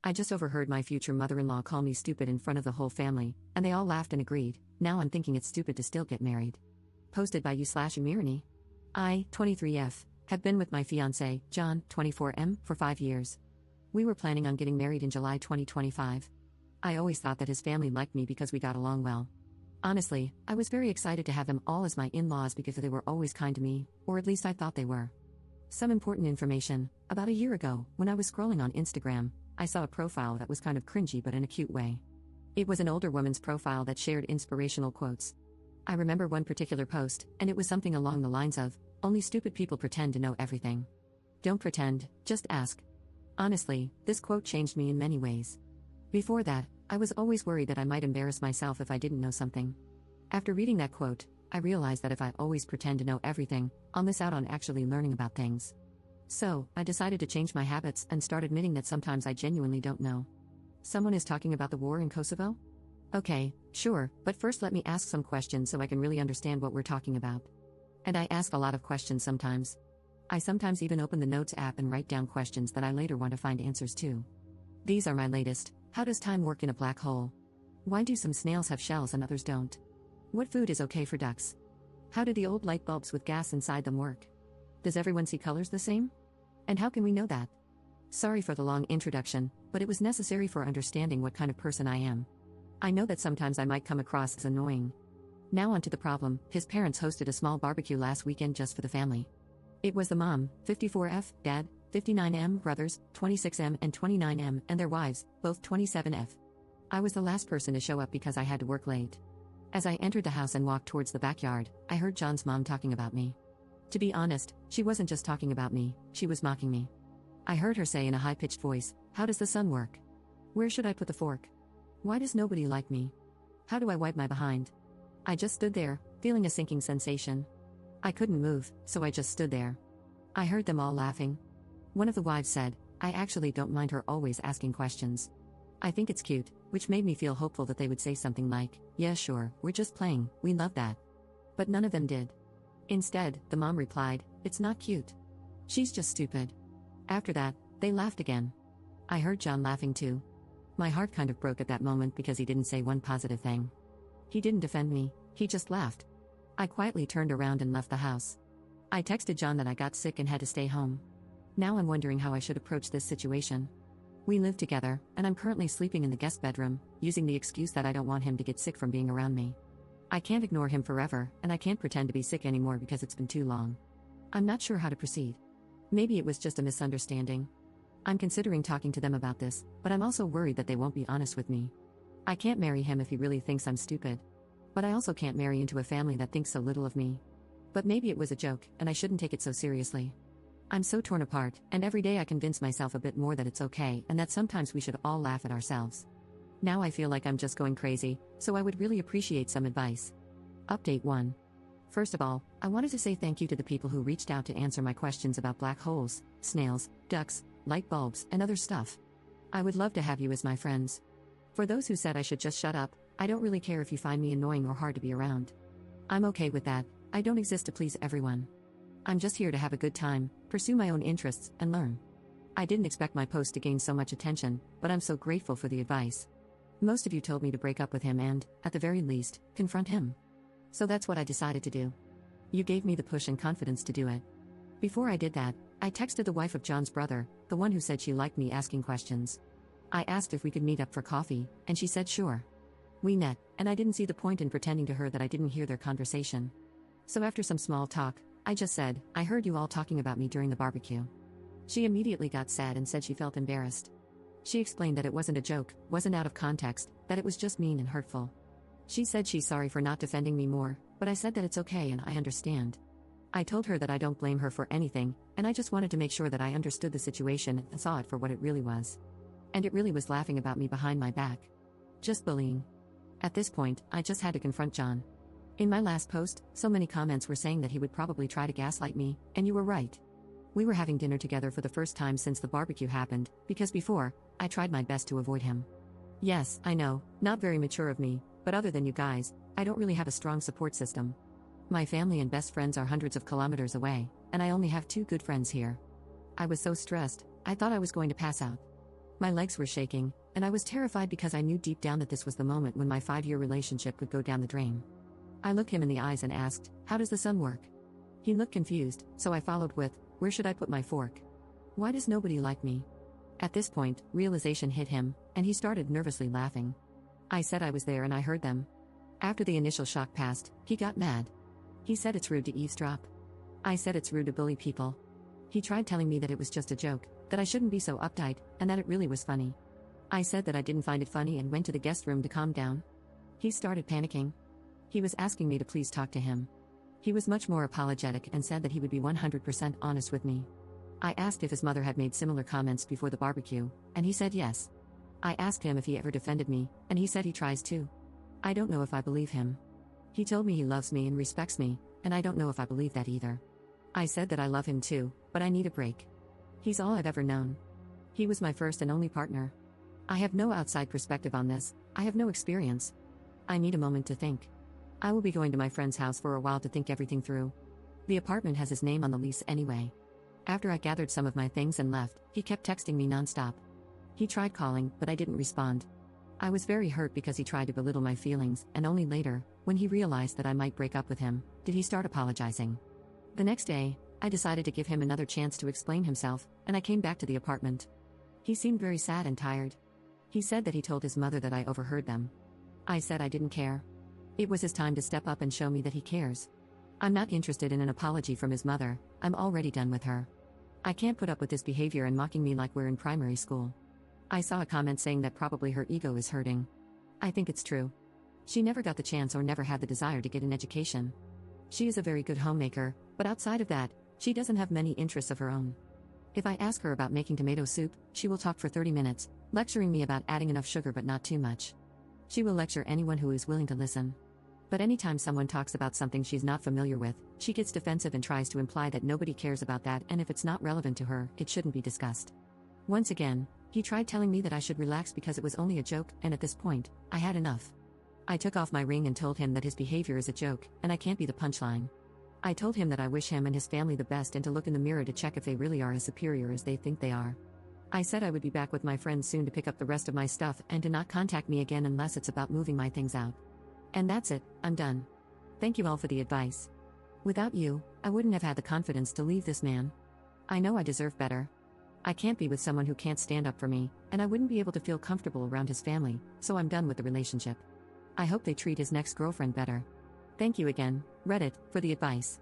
I just overheard my future mother-in-law call me stupid in front of the whole family, and they all laughed and agreed. Now I'm thinking it's stupid to still get married. Posted by you/Umirani. I, 23F, have been with my fiancé, John, 24M, for 5 years. We were planning on getting married in July 2025. I always thought that his family liked me because we got along well. Honestly, I was very excited to have them all as my in-laws because they were always kind to me, or at least I thought they were. Some important information: about a year ago, when I was scrolling on Instagram, I saw a profile that was kind of cringy but in a cute way. It was an older woman's profile that shared inspirational quotes. I remember one particular post, and it was something along the lines of, "Only stupid people pretend to know everything. Don't pretend, just ask." Honestly, this quote changed me in many ways. Before that, I was always worried that I might embarrass myself if I didn't know something. After reading that quote, I realized that if I always pretend to know everything, I'll miss out on actually learning about things. So, I decided to change my habits and start admitting that sometimes I genuinely don't know. Someone is talking about the war in Kosovo? Okay, sure, but first let me ask some questions so I can really understand what we're talking about. And I ask a lot of questions sometimes. I sometimes even open the Notes app and write down questions that I later want to find answers to. These are my latest. How does time work in a black hole? Why do some snails have shells and others don't? What food is okay for ducks? How do the old light bulbs with gas inside them work? Does everyone see colors the same? And how can we know that? Sorry for the long introduction, but it was necessary for understanding what kind of person I am. I know that sometimes I might come across as annoying. Now on to the problem. His parents hosted a small barbecue last weekend just for the family. It was the mom, 54F, dad, 59M, brothers, 26M and 29M, and their wives, both 27F. I was the last person to show up because I had to work late. As I entered the house and walked towards the backyard, I heard John's mom talking about me. To be honest, she wasn't just talking about me, she was mocking me. I heard her say in a high-pitched voice, "How does the sun work? Where should I put the fork? Why does nobody like me? How do I wipe my behind?" I just stood there, feeling a sinking sensation. I couldn't move, so I just stood there. I heard them all laughing. One of the wives said, "I actually don't mind her always asking questions. I think it's cute," which made me feel hopeful that they would say something like, "Yeah sure, we're just playing, we love that." But none of them did. Instead, the mom replied, "It's not cute. She's just stupid." After that, they laughed again. I heard John laughing too. My heart kind of broke at that moment because he didn't say one positive thing. He didn't defend me, he just laughed. I quietly turned around and left the house. I texted John that I got sick and had to stay home. Now I'm wondering how I should approach this situation. We live together, and I'm currently sleeping in the guest bedroom, using the excuse that I don't want him to get sick from being around me. I can't ignore him forever, and I can't pretend to be sick anymore because it's been too long. I'm not sure how to proceed. Maybe it was just a misunderstanding. I'm considering talking to them about this, but I'm also worried that they won't be honest with me. I can't marry him if he really thinks I'm stupid. But I also can't marry into a family that thinks so little of me. But maybe it was a joke, and I shouldn't take it so seriously. I'm so torn apart, and every day I convince myself a bit more that it's okay and that sometimes we should all laugh at ourselves. Now I feel like I'm just going crazy, so I would really appreciate some advice. Update 1. First of all, I wanted to say thank you to the people who reached out to answer my questions about black holes, snails, ducks, light bulbs, and other stuff. I would love to have you as my friends. For those who said I should just shut up, I don't really care if you find me annoying or hard to be around. I'm okay with that. I don't exist to please everyone. I'm just here to have a good time, pursue my own interests, and learn. I didn't expect my post to gain so much attention, but I'm so grateful for the advice. Most of you told me to break up with him and, at the very least, confront him. So that's what I decided to do. You gave me the push and confidence to do it. Before I did that, I texted the wife of John's brother, the one who said she liked me asking questions. I asked if we could meet up for coffee, and she said sure. We met, and I didn't see the point in pretending to her that I didn't hear their conversation. So after some small talk, I just said, "I heard you all talking about me during the barbecue." She immediately got sad and said she felt embarrassed. She explained that it wasn't a joke, wasn't out of context, that it was just mean and hurtful. She said she's sorry for not defending me more, but I said that it's okay and I understand. I told her that I don't blame her for anything, and I just wanted to make sure that I understood the situation and saw it for what it really was. And it really was laughing about me behind my back. Just bullying. At this point, I just had to confront John. In my last post, so many comments were saying that he would probably try to gaslight me, and you were right. We were having dinner together for the first time since the barbecue happened, because before, I tried my best to avoid him. Yes, I know, not very mature of me, but other than you guys, I don't really have a strong support system. My family and best friends are hundreds of kilometers away, and I only have 2 good friends here. I was so stressed, I thought I was going to pass out. My legs were shaking, and I was terrified because I knew deep down that this was the moment when my 5-year relationship could go down the drain. I looked him in the eyes and asked, "How does the sun work?" He looked confused, so I followed with, "Where should I put my fork? Why does nobody like me?" At this point, realization hit him, and he started nervously laughing. I said I was there and I heard them. After the initial shock passed, he got mad. He said it's rude to eavesdrop. I said it's rude to bully people. He tried telling me that it was just a joke, that I shouldn't be so uptight, and that it really was funny. I said that I didn't find it funny and went to the guest room to calm down. He started panicking. He was asking me to please talk to him. He was much more apologetic and said that he would be 100% honest with me. I asked if his mother had made similar comments before the barbecue, and he said yes. I asked him if he ever defended me, and he said he tries to. I don't know if I believe him. He told me he loves me and respects me, and I don't know if I believe that either. I said that I love him too, but I need a break. He's all I've ever known. He was my first and only partner. I have no outside perspective on this, I have no experience. I need a moment to think. I will be going to my friend's house for a while to think everything through. The apartment has his name on the lease anyway. After I gathered some of my things and left, he kept texting me nonstop. He tried calling, but I didn't respond. I was very hurt because he tried to belittle my feelings, and only later, when he realized that I might break up with him, did he start apologizing. The next day, I decided to give him another chance to explain himself, and I came back to the apartment. He seemed very sad and tired. He said that he told his mother that I overheard them. I said I didn't care. It was his time to step up and show me that he cares. I'm not interested in an apology from his mother, I'm already done with her. I can't put up with this behavior and mocking me like we're in primary school. I saw a comment saying that probably her ego is hurting. I think it's true. She never got the chance or never had the desire to get an education. She is a very good homemaker, but outside of that, she doesn't have many interests of her own. If I ask her about making tomato soup, she will talk for 30 minutes, lecturing me about adding enough sugar but not too much. She will lecture anyone who is willing to listen. But anytime someone talks about something she's not familiar with, she gets defensive and tries to imply that nobody cares about that, and if it's not relevant to her, it shouldn't be discussed. Once again, he tried telling me that I should relax because it was only a joke, and at this point, I had enough. I took off my ring and told him that his behavior is a joke, and I can't be the punchline. I told him that I wish him and his family the best and to look in the mirror to check if they really are as superior as they think they are. I said I would be back with my friends soon to pick up the rest of my stuff and to not contact me again unless it's about moving my things out. And that's it, I'm done. Thank you all for the advice. Without you, I wouldn't have had the confidence to leave this man. I know I deserve better. I can't be with someone who can't stand up for me, and I wouldn't be able to feel comfortable around his family, so I'm done with the relationship. I hope they treat his next girlfriend better. Thank you again, Reddit, for the advice.